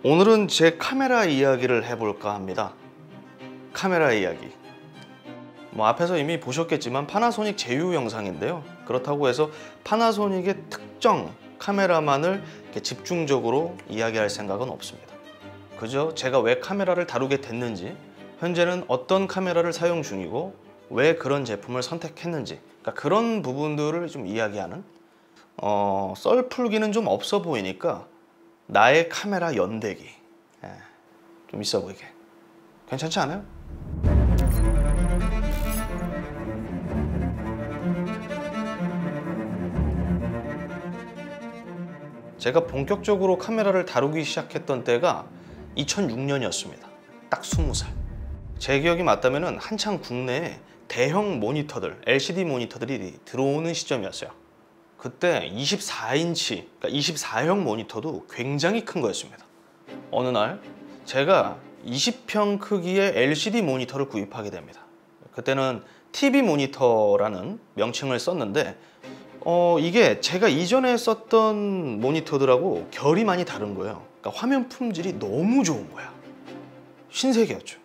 오늘은 제 카메라 이야기를 해볼까 합니다. 카메라 이야기. 앞에서 이미 보셨겠지만 파나소닉 제휴 영상인데요. 그렇다고 해서 파나소닉의 특정 카메라만을 이렇게 집중적으로 이야기할 생각은 없습니다. 그저 제가 왜 카메라를 다루게 됐는지, 현재는 어떤 카메라를 사용 중이고 왜 그런 제품을 선택했는지, 그러니까 그런 부분들을 좀 이야기하는, 썰 풀기는 좀 없어 보이니까 나의 카메라 연대기, 좀 있어 보이게. 괜찮지 않아요? 제가 본격적으로 카메라를 다루기 시작했던 때가 2006년이었습니다. 딱 20살. 제 기억이 맞다면 한창 국내에 대형 모니터들, LCD 모니터들이 들어오는 시점이었어요. 그때 24인치, 그러니까 24형 모니터도 굉장히 큰 거였습니다. 어느 날 제가 20평 크기의 LCD 모니터를 구입하게 됩니다. 그때는 TV 모니터라는 명칭을 썼는데 이게 제가 이전에 썼던 모니터들하고 결이 많이 다른 거예요. 그러니까 화면 품질이 너무 좋은 거야. 신세계였죠.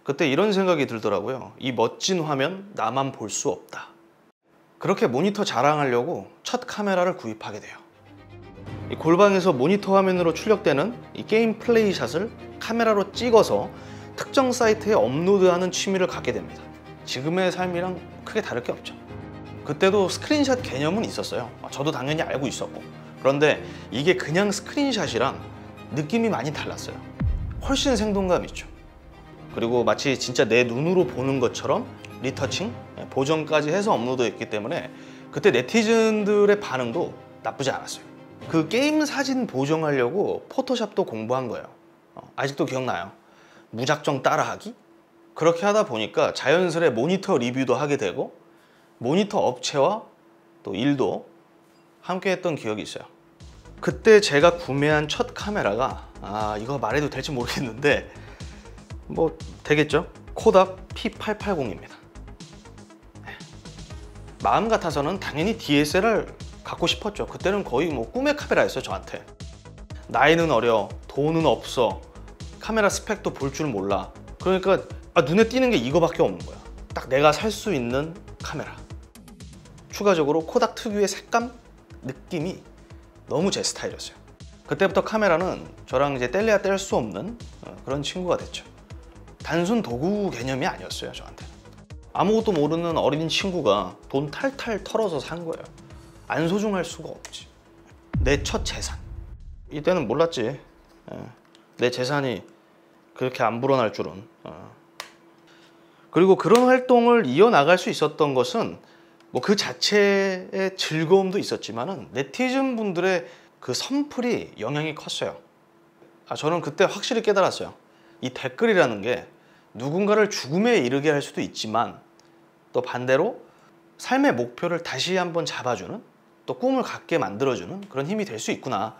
그때 이런 생각이 들더라고요. 이 멋진 화면 나만 볼 수 없다. 그렇게 모니터 자랑하려고 첫 카메라를 구입하게 돼요. 이 골방에서 모니터 화면으로 출력되는 이 게임 플레이샷을 카메라로 찍어서 특정 사이트에 업로드하는 취미를 갖게 됩니다. 지금의 삶이랑 크게 다를 게 없죠. 그때도 스크린샷 개념은 있었어요. 저도 당연히 알고 있었고. 그런데 이게 그냥 스크린샷이랑 느낌이 많이 달랐어요. 훨씬 생동감 있죠. 그리고 마치 진짜 내 눈으로 보는 것처럼 리터칭, 보정까지 해서 업로드했기 때문에 그때 네티즌들의 반응도 나쁘지 않았어요. 그 게임 사진 보정하려고 포토샵도 공부한 거예요. 아직도 기억나요. 무작정 따라하기? 그렇게 하다 보니까 자연스레 모니터 리뷰도 하게 되고 모니터 업체와 또 일도 함께 했던 기억이 있어요. 그때 제가 구매한 첫 카메라가 이거 말해도 될지 모르겠는데 뭐 되겠죠? 코닥 P880입니다. 마음 같아서는 당연히 DSLR 갖고 싶었죠. 그때는 거의 뭐 꿈의 카메라였어요, 저한테. 나이는 어려, 돈은 없어, 카메라 스펙도 볼 줄 몰라. 그러니까 눈에 띄는 게 이거밖에 없는 거야. 딱 내가 살 수 있는 카메라. 추가적으로 코닥 특유의 색감, 느낌이 너무 제 스타일이었어요. 그때부터 카메라는 저랑 이제 뗄래야 뗄 수 없는 그런 친구가 됐죠. 단순 도구 개념이 아니었어요, 저한테. 아무것도 모르는 어린 친구가 돈 탈탈 털어서 산 거예요. 안 소중할 수가 없지. 내 첫 재산. 이때는 몰랐지. 내 재산이 그렇게 안 불어날 줄은. 그리고 그런 활동을 이어나갈 수 있었던 것은 뭐 그 자체의 즐거움도 있었지만은 네티즌 분들의 그 선풀이 영향이 컸어요. 저는 그때 확실히 깨달았어요. 이 댓글이라는 게 누군가를 죽음에 이르게 할 수도 있지만 또 반대로 삶의 목표를 다시 한번 잡아주는, 또 꿈을 갖게 만들어주는 그런 힘이 될 수 있구나.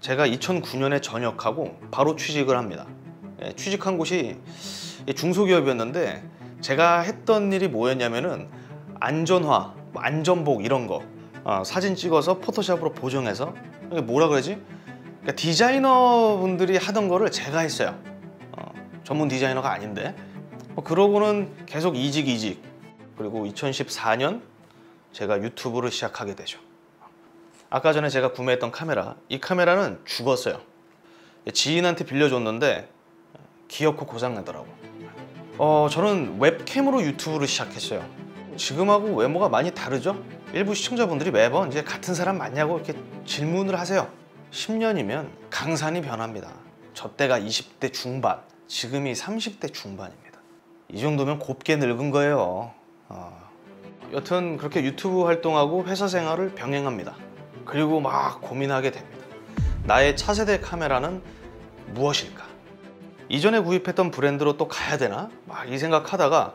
제가 2009년에 전역하고 바로 취직을 합니다. 취직한 곳이 중소기업이었는데 제가 했던 일이 뭐였냐면은 안전화, 안전복 이런 거 사진 찍어서 포토샵으로 보정해서, 이게 뭐라 그러지? 그러니까 디자이너 분들이 하던 거를 제가 했어요. 전문 디자이너가 아닌데. 그러고는 계속 이직. 그리고 2014년 제가 유튜브를 시작하게 되죠. 아까 전에 제가 구매했던 카메라, 이 카메라는 죽었어요. 지인한테 빌려줬는데 기어코 고장나더라고. 저는 웹캠으로 유튜브를 시작했어요. 지금하고 외모가 많이 다르죠? 일부 시청자분들이 매번 이제 같은 사람 맞냐고 이렇게 질문을 하세요. 10년이면 강산이 변합니다. 저 때가 20대 중반, 지금이 30대 중반입니다. 이 정도면 곱게 늙은 거예요. 여튼 그렇게 유튜브 활동하고 회사 생활을 병행합니다. 그리고 막 고민하게 됩니다. 나의 차세대 카메라는 무엇일까? 이전에 구입했던 브랜드로 또 가야 되나? 막 이 생각하다가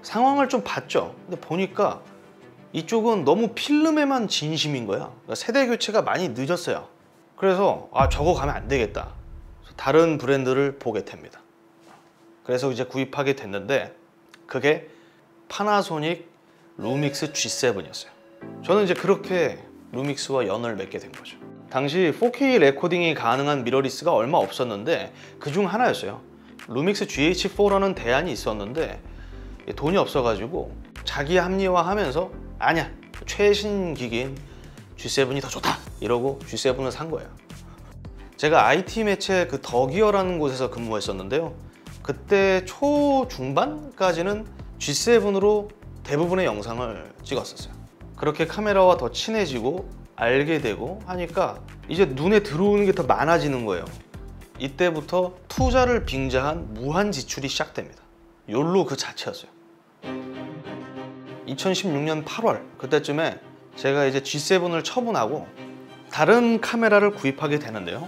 상황을 좀 봤죠. 근데 보니까 이쪽은 너무 필름에만 진심인 거야. 그러니까 세대 교체가 많이 늦었어요. 그래서 저거 가면 안 되겠다. 다른 브랜드를 보게 됩니다. 그래서 이제 구입하게 됐는데 그게 파나소닉 루믹스 G7이었어요. 저는 이제 그렇게 루믹스와 연을 맺게 된 거죠. 당시 4K 레코딩이 가능한 미러리스가 얼마 없었는데 그중 하나였어요. 루믹스 GH4라는 대안이 있었는데 돈이 없어가지고 자기 합리화하면서 아니야, 최신 기기인 G7이 더 좋다 이러고 G7을 산 거예요. 제가 IT 매체 그 더기어라는 곳에서 근무했었는데요. 그때 초중반까지는 G7으로 대부분의 영상을 찍었었어요. 그렇게 카메라와 더 친해지고 알게 되고 하니까 이제 눈에 들어오는 게 더 많아지는 거예요. 이때부터 투자를 빙자한 무한 지출이 시작됩니다. 욜로 그 자체였어요. 2016년 8월 그때쯤에 제가 이제 G7을 처분하고 다른 카메라를 구입하게 되는데요.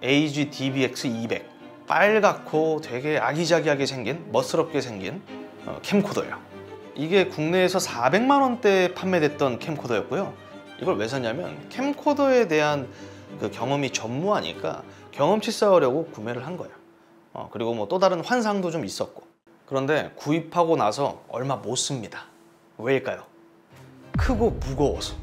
AEG DBX200 빨갛고 되게 아기자기하게 생긴 멋스럽게 생긴 캠코더예요. 이게 국내에서 400만 원대에 판매됐던 캠코더였고요. 이걸 왜 샀냐면 캠코더에 대한 그 경험이 전무하니까 경험치 쌓으려고 구매를 한 거예요. 그리고 뭐 또 다른 환상도 좀 있었고. 그런데 구입하고 나서 얼마 못 씁니다. 왜일까요? 크고 무거워서.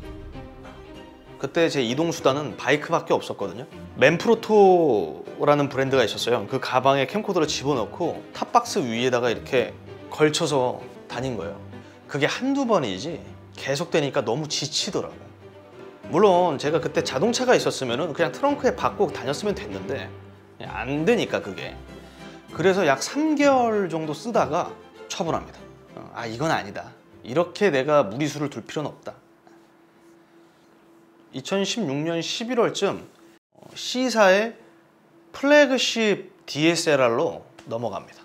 그때 제 이동수단은 바이크밖에 없었거든요. 맨프로토라는 브랜드가 있었어요. 그 가방에 캠코더를 집어넣고 탑박스 위에다가 이렇게 걸쳐서 다닌 거예요. 그게 한두 번이지 계속 되니까 너무 지치더라고요. 물론 제가 그때 자동차가 있었으면 그냥 트렁크에 박고 다녔으면 됐는데 안 되니까 그게. 그래서 약 3개월 정도 쓰다가 처분합니다. 아, 이건 아니다. 이렇게 내가 무리수를 둘 필요는 없다. 2016년 11월쯤 C사의 플래그십 DSLR로 넘어갑니다.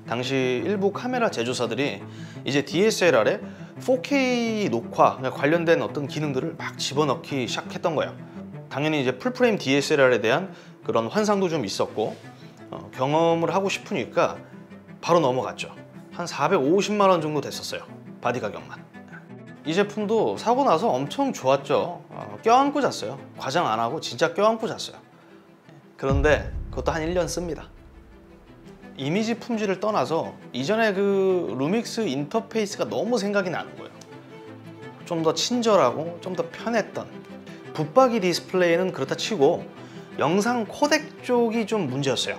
당시 일부 카메라 제조사들이 이제 DSLR에 4K 녹화 관련된 어떤 기능들을 막 집어넣기 시작했던 거예요. 당연히 이제 풀프레임 DSLR에 대한 그런 환상도 좀 있었고 경험을 하고 싶으니까 바로 넘어갔죠. 한 450만 원 정도 됐었어요. 바디 가격만. 이 제품도 사고 나서 엄청 좋았죠. 껴안고 잤어요. 과장 안 하고 진짜 껴안고 잤어요. 그런데 그것도 한 1년 씁니다. 이미지 품질을 떠나서 이전에 그 루믹스 인터페이스가 너무 생각이 나는 거예요. 좀 더 친절하고 좀 더 편했던. 붙박이 디스플레이는 그렇다 치고 영상 코덱 쪽이 좀 문제였어요.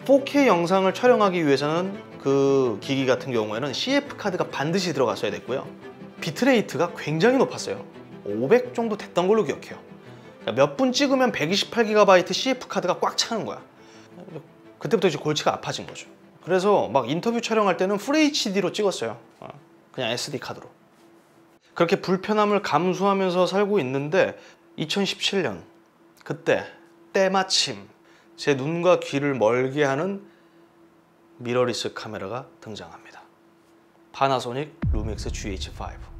4K 영상을 촬영하기 위해서는 그 기기 같은 경우에는 CF 카드가 반드시 들어갔어야 됐고요. 비트레이트가 굉장히 높았어요. 500 정도 됐던 걸로 기억해요. 몇 분 찍으면 128GB CF 카드가 꽉 차는 거야. 그때부터 이제 골치가 아파진 거죠. 그래서 막 인터뷰 촬영할 때는 FHD로 찍었어요. 그냥 SD 카드로. 그렇게 불편함을 감수하면서 살고 있는데 2017년 그때 때마침 제 눈과 귀를 멀게 하는 미러리스 카메라가 등장합니다. 파나소닉 루믹스 GH5.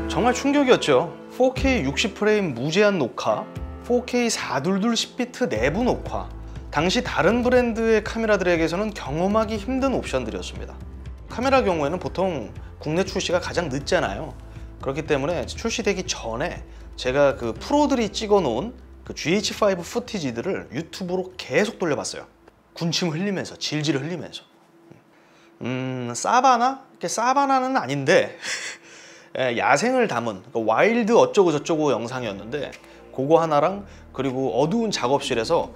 정말 충격이었죠. 4K 60프레임 무제한 녹화, 4K 422 10비트 내부 녹화. 당시 다른 브랜드의 카메라들에게서는 경험하기 힘든 옵션들이었습니다. 카메라 경우에는 보통 국내 출시가 가장 늦잖아요. 그렇기 때문에 출시되기 전에 제가 그 프로들이 찍어놓은 그 GH5 푸티지들을 유튜브로 계속 돌려봤어요. 군침 흘리면서, 질질 흘리면서. 사바나? 사바나는 아닌데 야생을 담은 와일드 어쩌고 저쩌고 영상이었는데 그거 하나랑 그리고 어두운 작업실에서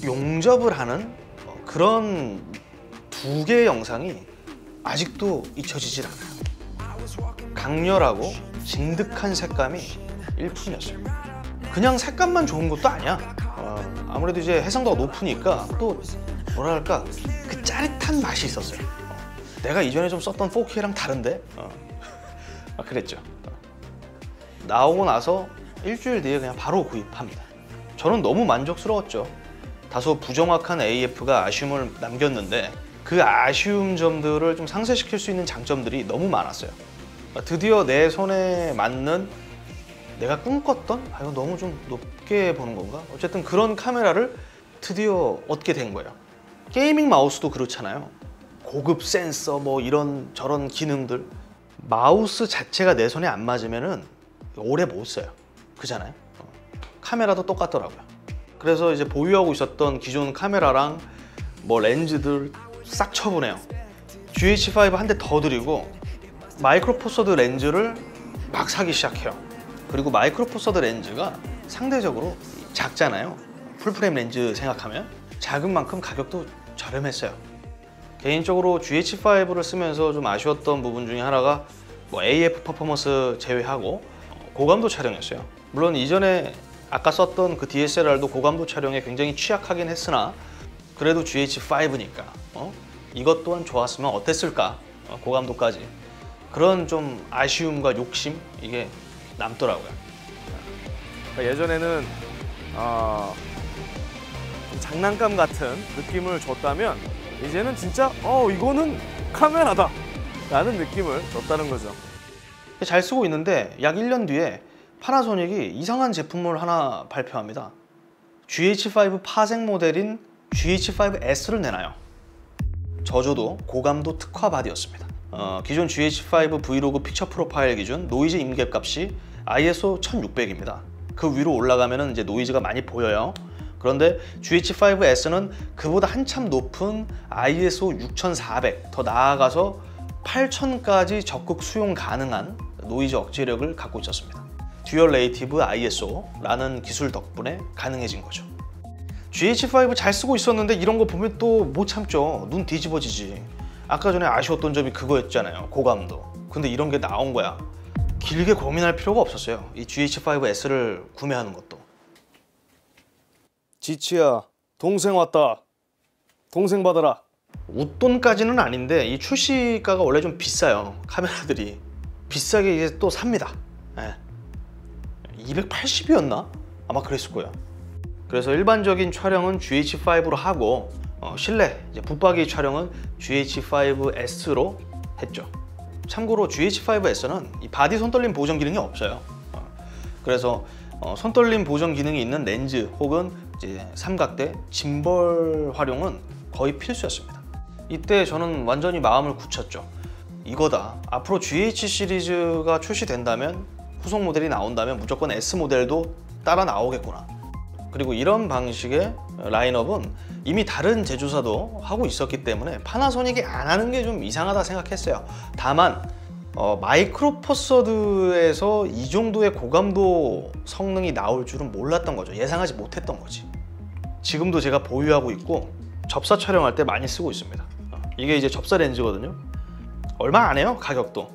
용접을 하는 그런 두 개의 영상이 아직도 잊혀지질 않아요. 강렬하고 진득한 색감이 일품이었어요. 그냥 색감만 좋은 것도 아니야. 아무래도 이제 해상도가 높으니까 또 뭐랄까 그 짜릿한 맛이 있었어요. 내가 이전에 좀 썼던 4K랑 다른데? 그랬죠. 나오고 나서 일주일 뒤에 그냥 바로 구입합니다. 저는 너무 만족스러웠죠. 다소 부정확한 AF가 아쉬움을 남겼는데 그 아쉬운 점들을 좀 상쇄시킬 수 있는 장점들이 너무 많았어요. 드디어 내 손에 맞는 내가 꿈꿨던 이거 너무 좀 높게 보는 건가? 어쨌든 그런 카메라를 드디어 얻게 된 거예요. 게이밍 마우스도 그렇잖아요. 고급 센서 뭐 이런 저런 기능들 마우스 자체가 내 손에 안 맞으면은 오래 못 써요. 그잖아요. 카메라도 똑같더라고요. 그래서 이제 보유하고 있었던 기존 카메라랑 뭐 렌즈들 싹 처분해요. GH5 한 대 더 드리고 마이크로 포서드 렌즈를 막 사기 시작해요. 그리고 마이크로 포서드 렌즈가 상대적으로 작잖아요. 풀프레임 렌즈 생각하면 작은 만큼 가격도 저렴했어요. 개인적으로 GH5를 쓰면서 좀 아쉬웠던 부분 중에 하나가 뭐 AF 퍼포먼스 제외하고 고감도 촬영이었어요. 물론 이전에 아까 썼던 그 DSLR도 고감도 촬영에 굉장히 취약하긴 했으나 그래도 GH5니까 이것 또한 좋았으면 어땠을까, 고감도까지. 그런 좀 아쉬움과 욕심, 이게 남더라고요. 예전에는 좀 장난감 같은 느낌을 줬다면 이제는 진짜 이거는 카메라다 라는 느낌을 줬다는 거죠. 잘 쓰고 있는데 약 1년 뒤에 파나소닉이 이상한 제품을 하나 발표합니다. GH5 파생 모델인 GH5S를 내놔요. 저조도 고감도 특화 바디였습니다. 기존 GH5 브이로그 픽처 프로파일 기준 노이즈 임갭 값이 ISO 1600입니다. 그 위로 올라가면 이제 노이즈가 많이 보여요. 그런데 GH5S는 그보다 한참 높은 ISO 6400, 더 나아가서 8000까지 적극 수용 가능한 노이즈 억제력을 갖고 있었습니다. 듀얼 네이티브 ISO라는 기술 덕분에 가능해진 거죠. GH5 잘 쓰고 있었는데 이런 거 보면 또 못 참죠. 눈 뒤집어지지. 아까 전에 아쉬웠던 점이 그거였잖아요. 고감도. 근데 이런 게 나온 거야. 길게 고민할 필요가 없었어요. 이 GH5S를 구매하는 것도. 지치야, 동생 왔다. 동생 받아라. 웃돈까지는 아닌데 이 출시가가 원래 좀 비싸요. 카메라들이 비싸게 이제 또 삽니다. 280이었나? 아마 그랬을 거예요. 그래서 일반적인 촬영은 GH5로 하고 실내 이제 붙박이 촬영은 GH5S로 했죠. 참고로 GH5S는 이 바디 손떨림 보정 기능이 없어요. 그래서 손떨림 보정 기능이 있는 렌즈 혹은 이제 삼각대, 짐벌 활용은 거의 필수였습니다. 이때 저는 완전히 마음을 굳혔죠. 이거다. 앞으로 GH 시리즈가 출시된다면, 후속 모델이 나온다면 무조건 S 모델도 따라 나오겠구나. 그리고 이런 방식의 라인업은 이미 다른 제조사도 하고 있었기 때문에 파나소닉이 안 하는 게 좀 이상하다 생각했어요. 다만 마이크로 포서드에서 이 정도의 고감도 성능이 나올 줄은 몰랐던 거죠. 예상하지 못했던 거지. 지금도 제가 보유하고 있고 접사 촬영할 때 많이 쓰고 있습니다. 이게 이제 접사 렌즈거든요. 얼마 안 해요, 가격도.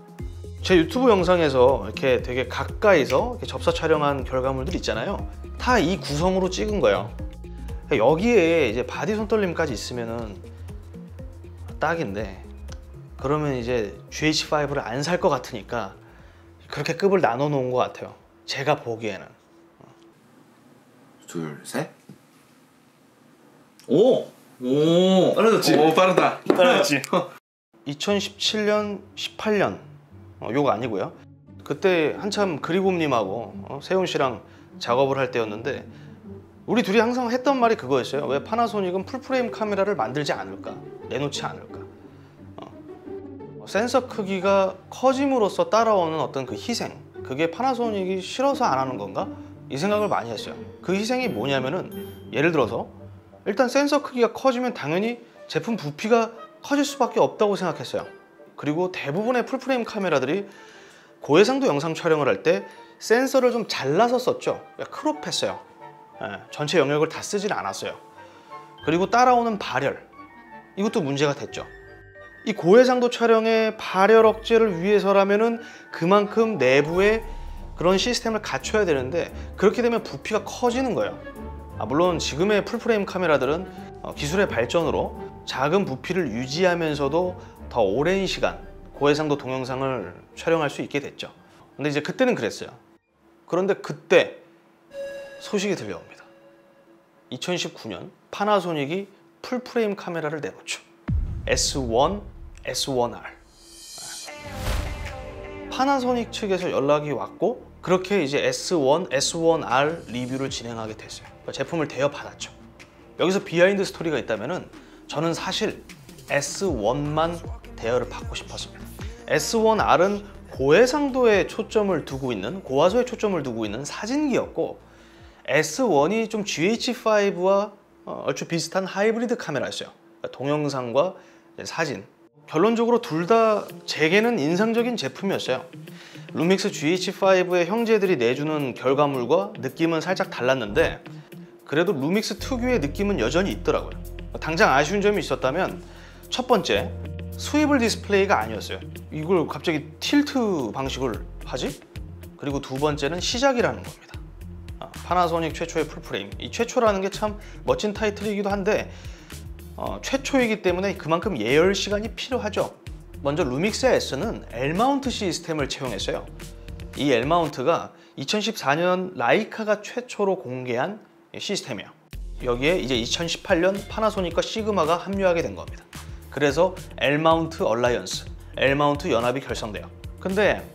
제 유튜브 영상에서 이렇게 되게 가까이서 이렇게 접사 촬영한 결과물들 있잖아요. 다 이 구성으로 찍은 거예요. 여기에 이제 바디 손떨림까지 있으면은 딱인데, 그러면 이제 GH5를 안 살 것 같으니까 그렇게 급을 나눠 놓은 것 같아요. 제가 보기에는. 둘, 셋. 오! 빨라졌지? 오, 빠르다. 빨라졌지? 2017년, 18년 요거 아니고요. 그때 한참 그리곰님하고 세훈 씨랑 작업을 할 때였는데 우리 둘이 항상 했던 말이 그거였어요. 왜 파나소닉은 풀프레임 카메라를 만들지 않을까? 내놓지 않을까? 센서 크기가 커짐으로써 따라오는 어떤 그 희생, 그게 파나소닉이 싫어서 안 하는 건가? 이 생각을 많이 했어요. 그 희생이 뭐냐면은, 예를 들어서 일단 센서 크기가 커지면 당연히 제품 부피가 커질 수밖에 없다고 생각했어요. 그리고 대부분의 풀프레임 카메라들이 고해상도 영상 촬영을 할 때 센서를 좀 잘라서 썼죠. 크롭했어요. 전체 영역을 다 쓰질 않았어요. 그리고 따라오는 발열, 이것도 문제가 됐죠. 이 고해상도 촬영의 발열 억제를 위해서라면은 그만큼 내부에 그런 시스템을 갖춰야 되는데, 그렇게 되면 부피가 커지는 거예요. 물론 지금의 풀프레임 카메라들은 기술의 발전으로 작은 부피를 유지하면서도 더 오랜 시간 고해상도 동영상을 촬영할 수 있게 됐죠. 근데 이제 그때는 그랬어요. 그런데 그때 소식이 들려옵니다. 2019년 파나소닉이 풀프레임 카메라를 내놓죠. S1, S1R. 파나소닉 측에서 연락이 왔고, 그렇게 이제 S1, S1R 리뷰를 진행하게 됐어요. 제품을 대여받았죠. 여기서 비하인드 스토리가 있다면은, 저는 사실 S1만 대여를 받고 싶었습니다. S1R은 고해상도에 초점을 두고 있는, 고화소에 초점을 두고 있는 사진기였고, S1이 좀 GH5와 얼추 비슷한 하이브리드 카메라였어요. 그러니까 동영상과 사진, 결론적으로 둘 다 제게는 인상적인 제품이었어요. 루믹스 GH5의 형제들이 내주는 결과물과 느낌은 살짝 달랐는데 그래도 루믹스 특유의 느낌은 여전히 있더라고요. 당장 아쉬운 점이 있었다면 첫 번째, 스위블 디스플레이가 아니었어요. 이걸 갑자기 틸트 방식을 하지? 그리고 두 번째는 시작이라는 겁니다. 파나소닉 최초의 풀프레임. 이 최초라는 게 참 멋진 타이틀이기도 한데 최초이기 때문에 그만큼 예열 시간이 필요하죠. 먼저 루믹스 S는 L-마운트 시스템을 채용했어요. 이 L-마운트가 2014년 라이카가 최초로 공개한 시스템이에요. 여기에 이제 2018년 파나소닉과 시그마가 합류하게 된 겁니다. 그래서 L-마운트 얼라이언스, L-마운트 연합이 결성돼요. 근데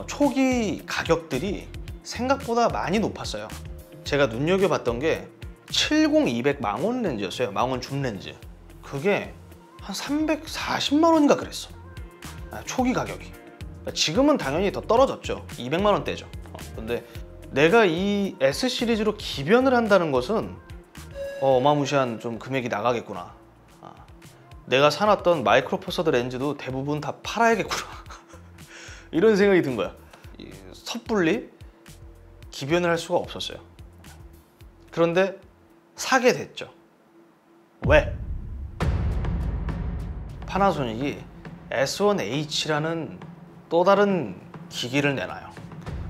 초기 가격들이 생각보다 많이 높았어요. 제가 눈여겨봤던 게 70-200 망원 렌즈였어요. 망원 줌 렌즈. 그게 한 340만 원인가 그랬어. 초기 가격이. 지금은 당연히 더 떨어졌죠. 200만 원대죠. 근데 내가 이 S 시리즈로 기변을 한다는 것은 어마무시한 좀 금액이 나가겠구나. 내가 사놨던 마이크로 포서드 렌즈도 대부분 다 팔아야겠구나. 이런 생각이 든 거야. 섣불리 기변을 할 수가 없었어요. 그런데 사게 됐죠. 왜? 파나소닉이 S1H라는 또 다른 기기를 내놔요.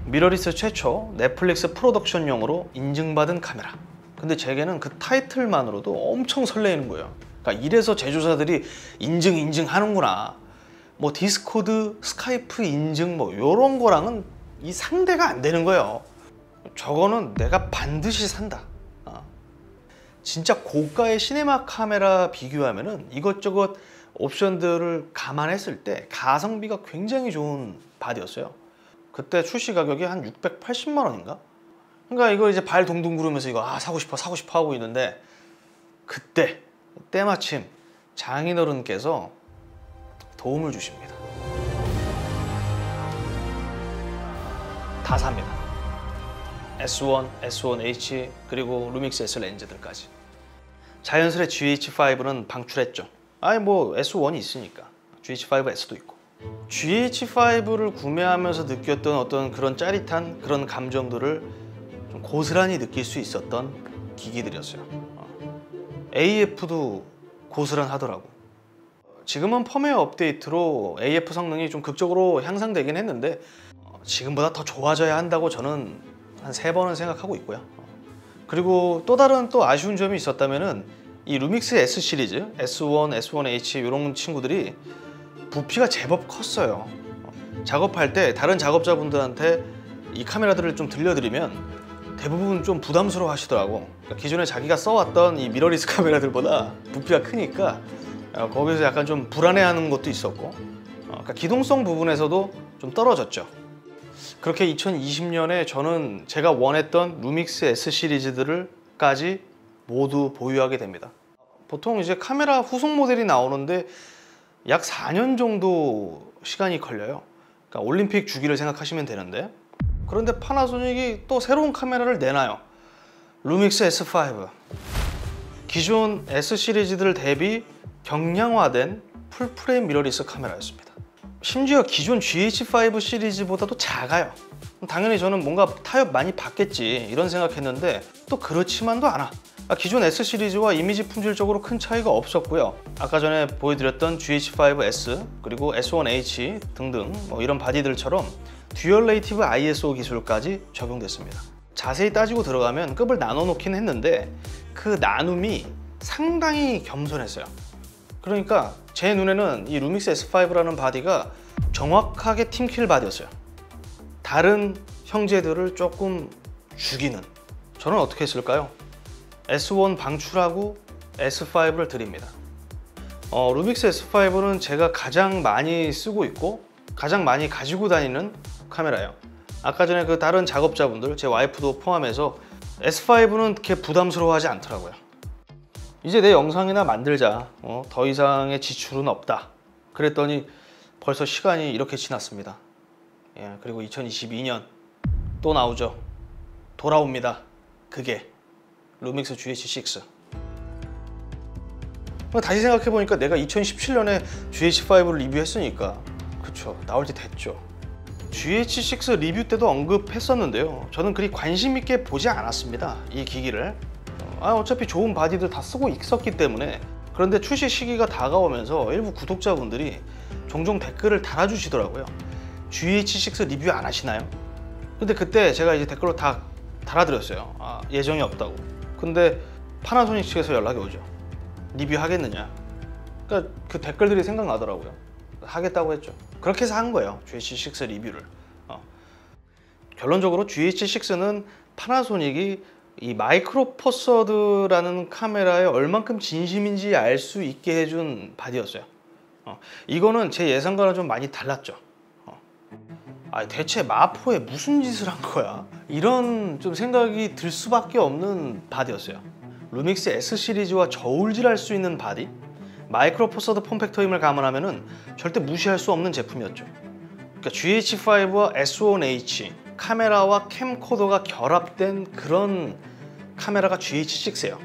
미러리스 최초 넷플릭스 프로덕션용으로 인증받은 카메라. 근데 제게는 그 타이틀만으로도 엄청 설레이는 거예요. 그러니까 이래서 제조사들이 인증하는구나. 뭐 디스코드, 스카이프 인증 뭐 요런 거랑은 이 상대가 안 되는 거예요. 저거는 내가 반드시 산다. 진짜 고가의 시네마 카메라 비교하면은 이것저것 옵션들을 감안했을 때 가성비가 굉장히 좋은 바디였어요. 그때 출시 가격이 한 680만 원인가? 그러니까 이거 이제 발 동동 구르면서 이거 사고 싶어 하고 있는데 그때 때마침 장인어른께서 도움을 주십니다. 다 삽니다. S1, S1H 그리고 루믹스 S 렌즈들까지. 자연스레 GH5는 방출했죠. 뭐 S1이 있으니까 GH5S도 있고. GH5를 구매하면서 느꼈던 어떤 그런 짜릿한 그런 감정들을 좀 고스란히 느낄 수 있었던 기기들이었어요. AF도 고스란하더라고. 지금은 펌웨어 업데이트로 AF 성능이 좀 극적으로 향상되긴 했는데 지금보다 더 좋아져야 한다고 저는 한 3번은 생각하고 있고요. 그리고 또 다른 아쉬운 점이 있었다면은 이 루믹스 S 시리즈, S1, S1H 이런 친구들이 부피가 제법 컸어요. 작업할 때 다른 작업자분들한테 이 카메라들을 좀 들려드리면 대부분 좀 부담스러워 하시더라고. 그러니까 기존에 자기가 써왔던 이 미러리스 카메라들보다 부피가 크니까 거기서 약간 좀 불안해하는 것도 있었고 그러니까 기동성 부분에서도 좀 떨어졌죠. 그렇게 2020년에 저는 제가 원했던 루믹스 S 시리즈들을까지 모두 보유하게 됩니다. 보통 이제 카메라 후속 모델이 나오는데 약 4년 정도 시간이 걸려요. 그러니까 올림픽 주기를 생각하시면 되는데 그런데 파나소닉이 또 새로운 카메라를 내놔요. 루믹스 S5. 기존 S 시리즈들 대비 경량화된 풀프레임 미러리스 카메라였습니다. 심지어 기존 GH5 시리즈보다도 작아요. 당연히 저는 뭔가 타협 많이 받겠지 이런 생각했는데 또 그렇지만도 않아. 기존 S 시리즈와 이미지 품질적으로 큰 차이가 없었고요. 아까 전에 보여드렸던 GH5S 그리고 S1H 등등 이런 바디들처럼 듀얼 네이티브 ISO 기술까지 적용됐습니다. 자세히 따지고 들어가면 급을 나눠 놓긴 했는데 그 나눔이 상당히 겸손했어요. 그러니까 제 눈에는 이 루믹스 S5라는 바디가 정확하게 팀킬 바디였어요. 다른 형제들을 조금 죽이는. 저는 어떻게 했을까요? S1 방출하고 S5를 드립니다. 루믹스 S5는 제가 가장 많이 쓰고 있고 가장 많이 가지고 다니는 카메라예요. 아까 전에 그 다른 작업자분들, 제 와이프도 포함해서 S5는 그렇게 부담스러워하지 않더라고요. 이제 내 영상이나 만들자. 더 이상의 지출은 없다. 그랬더니 벌써 시간이 이렇게 지났습니다. 그리고 2022년 또 나오죠. 돌아옵니다. 그게 루믹스 GH6. 다시 생각해보니까 내가 2017년에 GH5를 리뷰했으니까 그쵸, 나올 지 됐죠. GH6 리뷰 때도 언급했었는데요, 저는 그리 관심 있게 보지 않았습니다, 이 기기를. 어차피 좋은 바디들 다 쓰고 있었기 때문에. 그런데 출시 시기가 다가오면서 일부 구독자분들이 종종 댓글을 달아주시더라고요. GH6 리뷰 안 하시나요? 근데 그때 제가 이제 댓글로 다 달아드렸어요. 예정이 없다고. 근데 파나소닉 측에서 연락이 오죠. 리뷰 하겠느냐. 그러니까 그 댓글들이 생각나더라고요. 하겠다고 했죠. 그렇게 해서 한 거예요, GH6 리뷰를. 결론적으로 GH6는 파나소닉이 이 마이크로 포서드라는 카메라에 얼만큼 진심인지 알 수 있게 해준 바디였어요. 이거는 제 예상과는 좀 많이 달랐죠. 대체 마포에 무슨 짓을 한 거야? 이런 좀 생각이 들 수밖에 없는 바디였어요. 루믹스 S 시리즈와 저울질할 수 있는 바디? 마이크로 포서드 폼팩터임을 감안하면 절대 무시할 수 없는 제품이었죠. 그러니까 GH5와 S1H, 카메라와 캠코더가 결합된 그런 카메라가 GH6예요.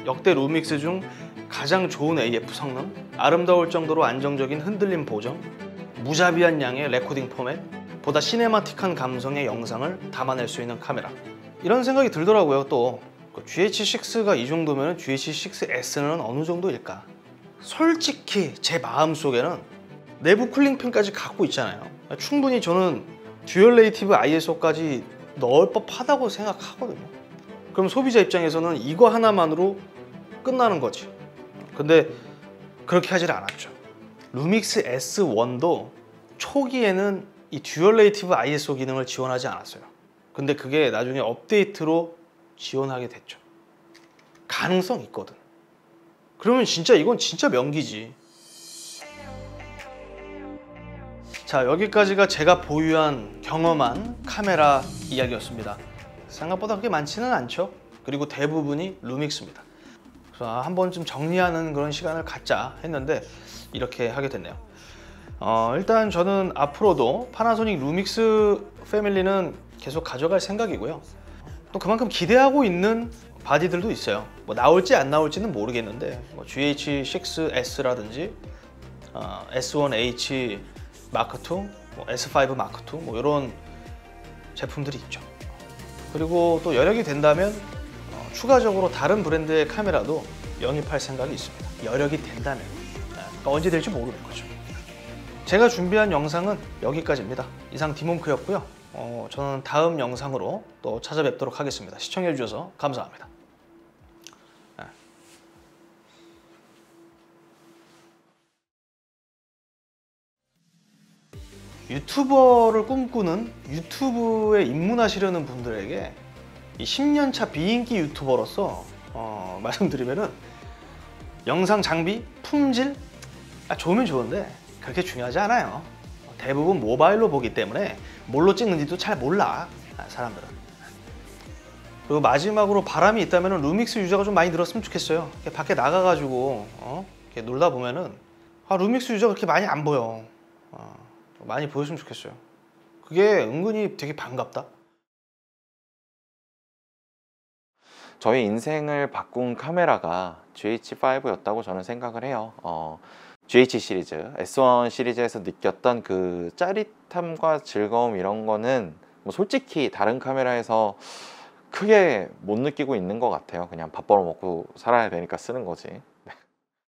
역대 루믹스 중 가장 좋은 AF 성능, 아름다울 정도로 안정적인 흔들림 보정, 무자비한 양의 레코딩 포맷, 보다 시네마틱한 감성의 영상을 담아낼 수 있는 카메라. 이런 생각이 들더라고요. 또 GH6가 이 정도면 GH6S는 어느 정도일까? 솔직히 제 마음속에는 내부 쿨링팬까지 갖고 있잖아요. 충분히 저는 듀얼 네이티브 ISO까지 넣을 법하다고 생각하거든요. 그럼 소비자 입장에서는 이거 하나만으로 끝나는 거지. 근데 그렇게 하질 않았죠. 루믹스 S1도 초기에는 이 듀얼 네이티브 ISO 기능을 지원하지 않았어요. 근데 그게 나중에 업데이트로 지원하게 됐죠. 가능성 있거든. 그러면 진짜 이건 진짜 명기지. 자, 여기까지가 제가 보유한 경험한 카메라 이야기였습니다. 생각보다 그렇게 많지는 않죠. 그리고 대부분이 루믹스입니다. 그래서 한 번쯤 정리하는 그런 시간을 갖자 했는데 이렇게 하게 됐네요. 일단 저는 앞으로도 파나소닉 루믹스 패밀리는 계속 가져갈 생각이고요. 또 그만큼 기대하고 있는 바디들도 있어요. 뭐 나올지 안 나올지는 모르겠는데 뭐 GH6S라든지 S1H 마크2, 뭐 S5 마크2 뭐 이런 제품들이 있죠. 그리고 또 여력이 된다면 추가적으로 다른 브랜드의 카메라도 영입할 생각이 있습니다. 여력이 된다면. 그러니까 언제 될지 모르는 거죠. 제가 준비한 영상은 여기까지입니다. 이상 디몽크였고요. 저는 다음 영상으로 또 찾아뵙도록 하겠습니다. 시청해 주셔서 감사합니다. 유튜버를 꿈꾸는, 유튜브에 입문하시려는 분들에게 이 10년차 비인기 유튜버로서 말씀드리면은 영상 장비, 품질 좋으면 좋은데 그렇게 중요하지 않아요. 대부분 모바일로 보기 때문에 뭘로 찍는지도 잘 몰라, 사람들은. 그리고 마지막으로 바람이 있다면 루믹스 유저가 좀 많이 늘었으면 좋겠어요. 밖에 나가가지고 이렇게 놀다 보면은 루믹스 유저가 그렇게 많이 안 보여. 많이 보였으면 좋겠어요. 그게 은근히 되게 반갑다. 저희 인생을 바꾼 카메라가 GH5였다고 저는 생각을 해요. GH 시리즈, S1 시리즈에서 느꼈던 그 짜릿함과 즐거움 이런 거는 뭐 솔직히 다른 카메라에서 크게 못 느끼고 있는 것 같아요. 그냥 밥 벌어먹고 살아야 되니까 쓰는 거지.